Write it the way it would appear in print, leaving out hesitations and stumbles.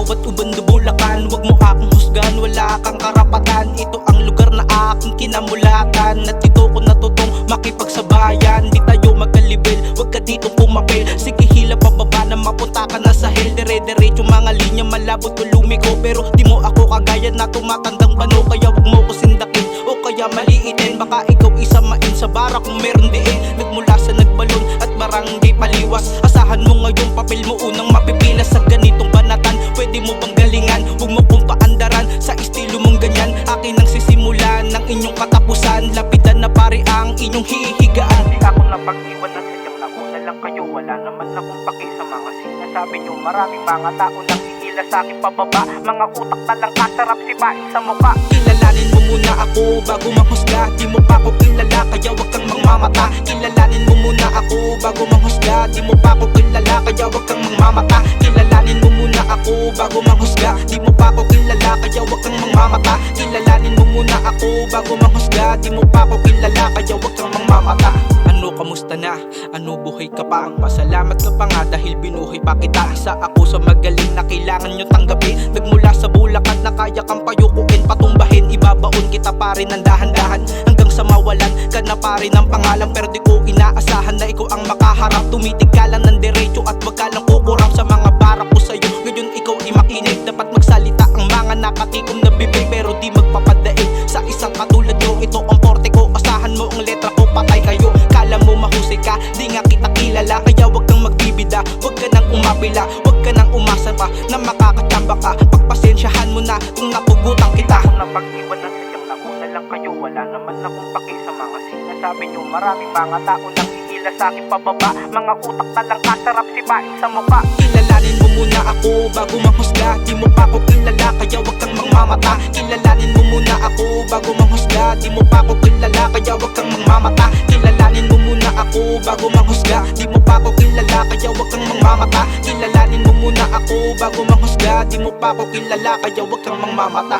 bawat ubando Bulacan. Huwag mo akong husgan, wala kang karapatan. Ito ang lugar na aking kinamulatan, at dito ko natutong makipagsabayan. Di tayo magkalibel, huwag ka dito pumapil. Sige hila pababa na mapunta ka na sa hell. Dire-diretso mga linya malabot ko lumiko, pero di mo ako kagaya na tumatandang bano. Kaya huwag mo ko sindakin o kaya maliitin. Baka ikaw isamain sa bara kung meron diin. Nagmula sa nagbalon at barangay paliwas. Asahan mo ngayong papel mo unang mapipila sa ganitong banatan. Pwede mo bang galingan, huwag mo kong paandaran sa estilo mong ganyan. Akin ang sisimulan ng inyong katapusan. Lapidan na pare ang inyong hihigaan. Di ako napag-iwan na sadyang nauna lang kayo. Wala naman akong paki sa mga sinasabi nyo. Maraming mga tao nang hihila sa akin pababa. Mga utak na lang kasarap sipain sa mukha. Kilalanin mo muna ako bago manghusga. Di mo pa ako kilala kaya wag kang mangmamata. Kilalanin mo muna ako bago manghusga. Di mo pa ako kilala kaya wag kang mangmamata. Kilalanin mo muna ako bago manghusga. Di mo pa ako kilala kaya wag kang mangmamata. Kilalanin mo muna ako bago manghusga. Di mo pa ako kilala kaya wag kang mangmamata. Ano, kamusta na? Ano, buhay ka pa? Pasalamat ka pa nga dahil binuhay pa kita. Isa ako sa magaling na kailangan nyo tanggapin. Nagmula sa Bulacan na kaya kang payukuin, patumbahin. Ibabaon kita pa rin ng dahan-dahan hanggang sa mawalan ka na pa rin ng pangalan. Pero di ko inaasahan na ikaw ang makaharap. Tumitig ka lang ng diretso at wag ka lang kukurap sa mga barak ko sa'yo. Ngayon ikaw ay makinig, dapat magsalita ang mga nakatikom na bibig, pero di magpapadaig sa isang katulad nyo. Ito ang porte ko, asahan mo ang letra ko, patay kayo. Kala mo mahusay ka, di nga kita kilala. Kaya wag kang magbibida, wag ka nang umapila. Wag ka nang umasa pa na makakatsamba ka. Pagpasensyahan mo na kung napugutan kita. Kung napag-iwan na sadyang nauna lang kayo. Wala naman akong paki sa mga sinasabi nyo. Maraming mga tao nang hihila sa akin pababa. Mga utak na lang kasarap sipain sa mukha. Kilalanin mo muna ako bago manghusga. Di mo pa ako kilala kaya wag kang mangmamata. Kilalanin mo muna ako bago manghusga. Di mo pa ako kilala kaya wag kang mangmamata. Kilalanin mo muna ako bago manghusga. Di mo pa ako kilala kaya wag kang mangmamata. Kilalanin mo muna ako bago manghusga. Di mo pa ako kilala kaya wag kang mangmamata.